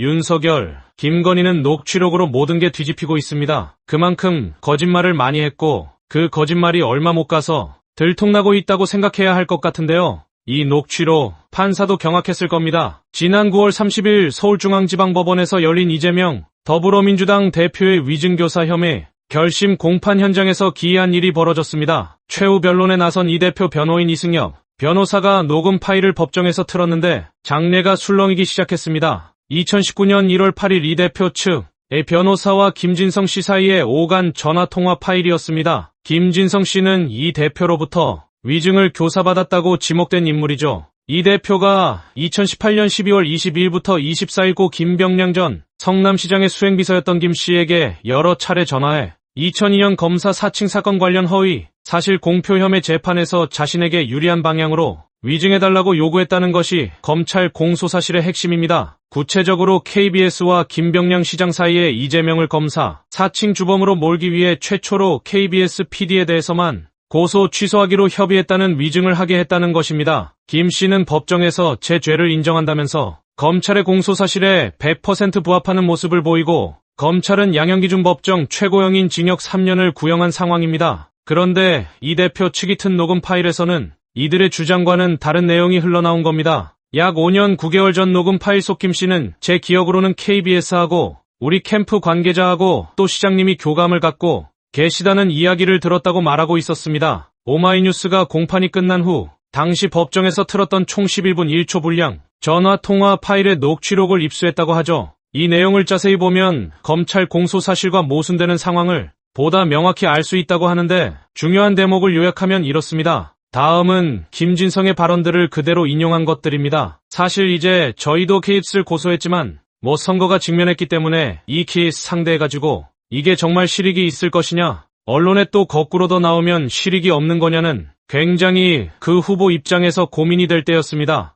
윤석열, 김건희는 녹취록으로 모든 게 뒤집히고 있습니다. 그만큼 거짓말을 많이 했고 그 거짓말이 얼마 못 가서 들통나고 있다고 생각해야 할 것 같은데요. 이 녹취록 판사도 경악했을 겁니다. 지난 9월 30일 서울중앙지방법원에서 열린 이재명 더불어민주당 대표의 위증교사 혐의 결심 공판 현장에서 기이한 일이 벌어졌습니다. 최후 변론에 나선 이 대표 변호인 이승엽 변호사가 녹음 파일을 법정에서 틀었는데 장례가 술렁이기 시작했습니다. 2019년 1월 8일 이 대표 측의 변호사와 김진성 씨 사이의 오간 전화통화 파일이었습니다. 김진성 씨는 이 대표로부터 위증을 교사받았다고 지목된 인물이죠. 이 대표가 2018년 12월 22일부터 24일 고 김병량 전 성남시장의 수행비서였던 김 씨에게 여러 차례 전화해 2002년 검사 사칭 사건 관련 허위, 사실 공표 혐의 재판에서 자신에게 유리한 방향으로 위증해달라고 요구했다는 것이 검찰 공소사실의 핵심입니다. 구체적으로 KBS와 김병량 시장 사이에 이재명을 검사, 사칭 주범으로 몰기 위해 최초로 KBS PD에 대해서만 고소 취소하기로 협의했다는 위증을 하게 했다는 것입니다. 김 씨는 법정에서 제 죄를 인정한다면서 검찰의 공소사실에 100% 부합하는 모습을 보이고 검찰은 양형기준 법정 최고형인 징역 3년을 구형한 상황입니다. 그런데 이 대표 측이 튼 녹음 파일에서는 이들의 주장과는 다른 내용이 흘러나온 겁니다. 약 5년 9개월 전 녹음 파일 속 김 씨는 제 기억으로는 KBS하고 우리 캠프 관계자하고 또 시장님이 교감을 갖고 계시다는 이야기를 들었다고 말하고 있었습니다. 오마이뉴스가 공판이 끝난 후 당시 법정에서 틀었던 총 11분 1초 분량 전화통화 파일의 녹취록을 입수했다고 하죠. 이 내용을 자세히 보면 검찰 공소사실과 모순되는 상황을 보다 명확히 알 수 있다고 하는데 중요한 대목을 요약하면 이렇습니다. 다음은 김진성의 발언들을 그대로 인용한 것들입니다. 사실 이제 저희도 케이스를 고소했지만 선거가 직면했기 때문에 이 케이스 상대해가지고 이게 정말 실익이 있을 것이냐, 언론에 또 거꾸로 더 나오면 실익이 없는 거냐는 굉장히 그 후보 입장에서 고민이 될 때였습니다.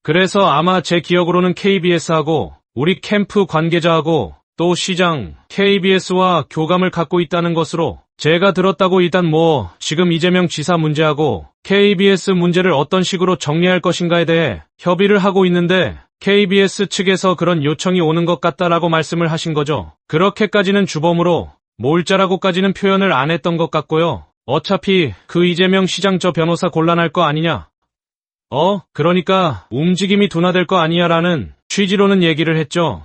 그래서 아마 제 기억으로는 KBS하고 우리 캠프 관계자하고 또 시장, KBS와 교감을 갖고 있다는 것으로 제가 들었다고 일단 지금 이재명 지사 문제하고 KBS 문제를 어떤 식으로 정리할 것인가에 대해 협의를 하고 있는데 KBS 측에서 그런 요청이 오는 것 같다라고 말씀을 하신 거죠. 그렇게까지는 주범으로 몰자라고까지는 표현을 안 했던 것 같고요. 어차피 그 이재명 시장 저 변호사 곤란할 거 아니냐. 그러니까 움직임이 둔화될 거 아니냐라는 취지로는 얘기를 했죠.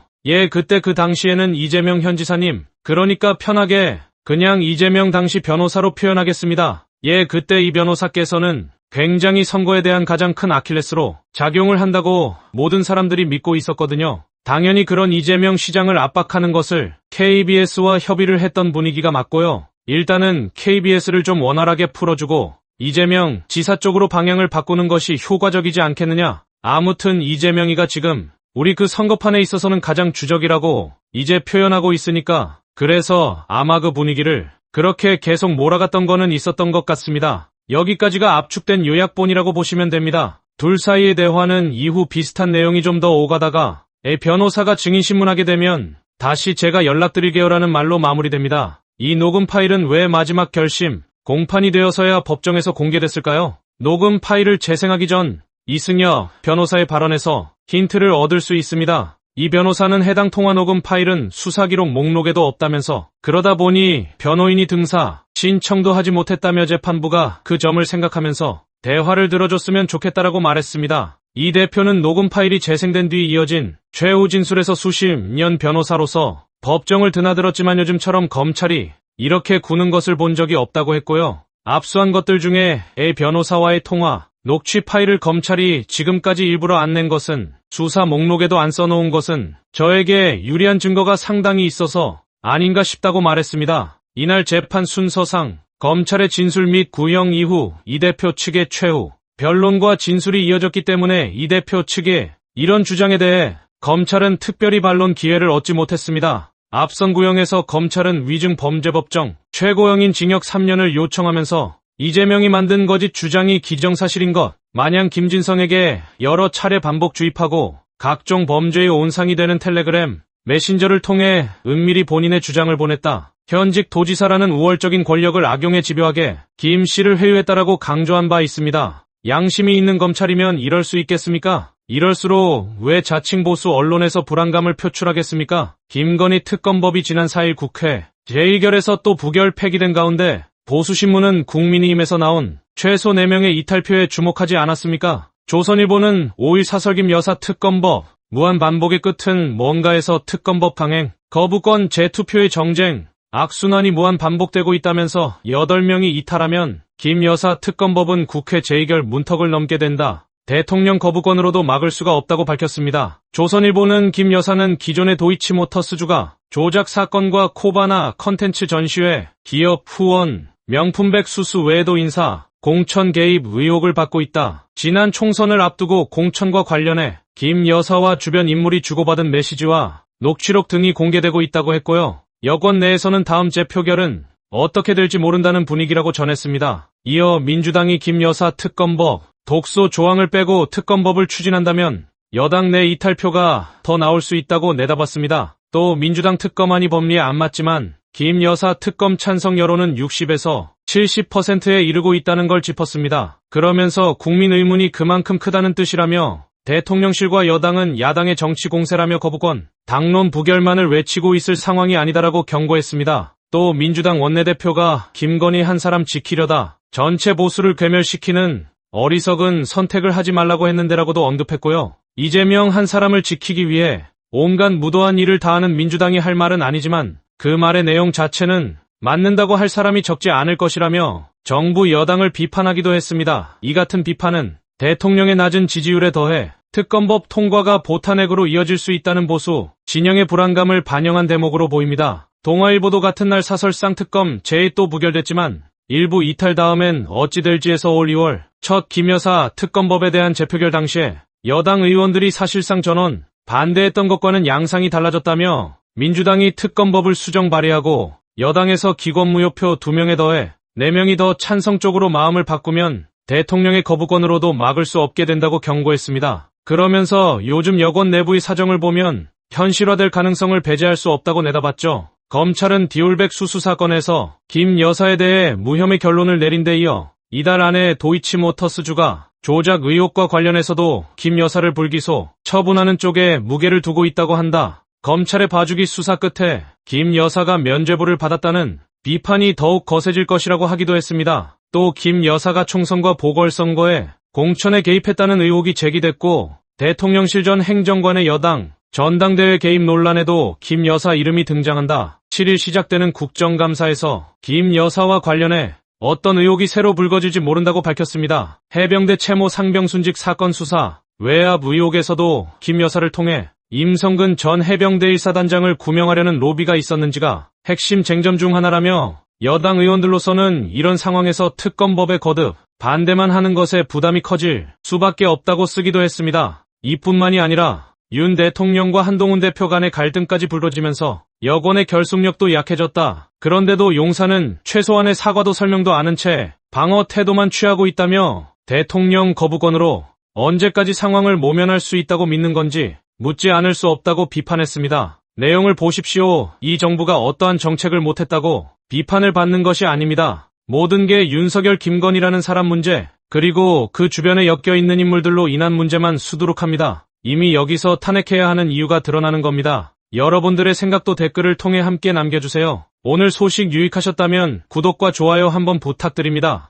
그때 그 당시에는 이재명 현 지사님, 그러니까 편하게 그냥 이재명 당시 변호사로 표현하겠습니다. 그때 이 변호사께서는 굉장히 선거에 대한 가장 큰 아킬레스로 작용을 한다고 모든 사람들이 믿고 있었거든요. 당연히 그런 이재명 시장을 압박하는 것을 KBS와 협의를 했던 분위기가 맞고요. 일단은 KBS를 좀 원활하게 풀어주고 이재명 지사 쪽으로 방향을 바꾸는 것이 효과적이지 않겠느냐. 아무튼 이재명이가 지금 우리 그 선거판에 있어서는 가장 주적이라고 이제 표현하고 있으니까 그래서 아마 그 분위기를 그렇게 계속 몰아갔던 거는 있었던 것 같습니다. 여기까지가 압축된 요약본이라고 보시면 됩니다. 둘 사이의 대화는 이후 비슷한 내용이 좀 더 오가다가 변호사가 증인신문하게 되면 다시 제가 연락드릴게요라는 말로 마무리됩니다. 이 녹음 파일은 왜 마지막 결심, 공판이 되어서야 법정에서 공개됐을까요? 녹음 파일을 재생하기 전 이승엽 변호사의 발언에서 힌트를 얻을 수 있습니다. 이 변호사는 해당 통화 녹음 파일은 수사기록 목록에도 없다면서 그러다 보니 변호인이 등사, 신청도 하지 못했다며 재판부가 그 점을 생각하면서 대화를 들어줬으면 좋겠다라고 말했습니다. 이 대표는 녹음 파일이 재생된 뒤 이어진 최후 진술에서 수십 년 변호사로서 법정을 드나들었지만 요즘처럼 검찰이 이렇게 구는 것을 본 적이 없다고 했고요. 압수한 것들 중에 A 변호사와의 통화, 녹취 파일을 검찰이 지금까지 일부러 안 낸 것은 수사 목록에도 안 써놓은 것은 저에게 유리한 증거가 상당히 있어서 아닌가 싶다고 말했습니다. 이날 재판 순서상 검찰의 진술 및 구형 이후 이 대표 측의 최후 변론과 진술이 이어졌기 때문에 이 대표 측의 이런 주장에 대해 검찰은 특별히 반론 기회를 얻지 못했습니다. 앞선 구형에서 검찰은 위증범죄법정 최고형인 징역 3년을 요청하면서 이재명이 만든 거짓 주장이 기정사실인 것 마냥 김진성에게 여러 차례 반복 주입하고 각종 범죄의 온상이 되는 텔레그램, 메신저를 통해 은밀히 본인의 주장을 보냈다. 현직 도지사라는 우월적인 권력을 악용해 집요하게 김 씨를 회유했다라고 강조한 바 있습니다. 양심이 있는 검찰이면 이럴 수 있겠습니까? 이럴수록 왜 자칭 보수 언론에서 불안감을 표출하겠습니까? 김건희 특검법이 지난 4일 국회 제1결에서 또 부결 폐기된 가운데 보수신문은 국민의힘에서 나온 최소 4명의 이탈표에 주목하지 않았습니까? 조선일보는 5일 사설김 여사 특검법, 무한 반복의 끝은 뭔가에서 특검법 강행, 거부권 재투표의 정쟁, 악순환이 무한 반복되고 있다면서 8명이 이탈하면 김 여사 특검법은 국회 제2결 문턱을 넘게 된다. 대통령 거부권으로도 막을 수가 없다고 밝혔습니다. 조선일보는 김 여사는 기존의 도이치모터스주가 조작 사건과 코바나 컨텐츠 전시회, 기업 후원, 명품백 수수 외에도 인사, 공천 개입 의혹을 받고 있다. 지난 총선을 앞두고 공천과 관련해 김 여사와 주변 인물이 주고받은 메시지와 녹취록 등이 공개되고 있다고 했고요. 여권 내에서는 다음 재표결은 어떻게 될지 모른다는 분위기라고 전했습니다. 이어 민주당이 김 여사 특검법, 독소 조항을 빼고 특검법을 추진한다면 여당 내 이탈표가 더 나올 수 있다고 내다봤습니다. 또 민주당 특검안이 법리에 안 맞지만 김 여사 특검 찬성 여론은 60에서 70%에 이르고 있다는 걸 짚었습니다. 그러면서 국민 의문이 그만큼 크다는 뜻이라며 대통령실과 여당은 야당의 정치 공세라며 거부권, 당론 부결만을 외치고 있을 상황이 아니다라고 경고했습니다. 또 민주당 원내대표가 김건희 한 사람 지키려다 전체 보수를 괴멸시키는 어리석은 선택을 하지 말라고 했는데라고도 언급했고요. 이재명 한 사람을 지키기 위해 온갖 무도한 일을 다하는 민주당이 할 말은 아니지만 그 말의 내용 자체는 맞는다고 할 사람이 적지 않을 것이라며 정부 여당을 비판하기도 했습니다. 이 같은 비판은 대통령의 낮은 지지율에 더해 특검법 통과가 보탄핵으로 이어질 수 있다는 보수 진영의 불안감을 반영한 대목으로 보입니다. 동아일보도 같은 날 사설상 특검 제2 또 부결됐지만 일부 이탈 다음엔 어찌 될지에서 올 2월 첫 김 여사 특검법에 대한 재표결 당시에 여당 의원들이 사실상 전원 반대했던 것과는 양상이 달라졌다며 민주당이 특검법을 수정 발의하고 여당에서 기권무효표 2명에 더해 4명이 더 찬성 쪽으로 마음을 바꾸면 대통령의 거부권으로도 막을 수 없게 된다고 경고했습니다. 그러면서 요즘 여권 내부의 사정을 보면 현실화될 가능성을 배제할 수 없다고 내다봤죠. 검찰은 디올백 수수 사건에서 김 여사에 대해 무혐의 결론을 내린 데 이어 이달 안에 도이치모터스주가 조작 의혹과 관련해서도 김 여사를 불기소, 처분하는 쪽에 무게를 두고 있다고 한다. 검찰의 봐주기 수사 끝에 김 여사가 면죄부를 받았다는 비판이 더욱 거세질 것이라고 하기도 했습니다. 또 김 여사가 총선과 보궐선거에 공천에 개입했다는 의혹이 제기됐고 대통령실 전 행정관의 여당 전당대회 개입 논란에도 김 여사 이름이 등장한다. 7일 시작되는 국정감사에서 김 여사와 관련해 어떤 의혹이 새로 불거질지 모른다고 밝혔습니다. 해병대 채모 상병순직 사건 수사, 외압 의혹에서도 김 여사를 통해 임성근 전 해병대 1사단장을 구명하려는 로비가 있었는지가 핵심 쟁점 중 하나라며 여당 의원들로서는 이런 상황에서 특검법에 거듭 반대만 하는 것에 부담이 커질 수밖에 없다고 쓰기도 했습니다. 이뿐만이 아니라 윤 대통령과 한동훈 대표 간의 갈등까지 불거지면서 여권의 결속력도 약해졌다. 그런데도 용사는 최소한의 사과도 설명도 않은 채 방어 태도만 취하고 있다며 대통령 거부권으로 언제까지 상황을 모면할 수 있다고 믿는 건지 묻지 않을 수 없다고 비판했습니다. 내용을 보십시오. 이 정부가 어떠한 정책을 못했다고 비판을 받는 것이 아닙니다. 모든 게 윤석열 김건희라는 사람 문제, 그리고 그 주변에 엮여있는 인물들로 인한 문제만 수두룩합니다. 이미 여기서 탄핵해야 하는 이유가 드러나는 겁니다. 여러분들의 생각도 댓글을 통해 함께 남겨주세요. 오늘 소식 유익하셨다면 구독과 좋아요 한번 부탁드립니다.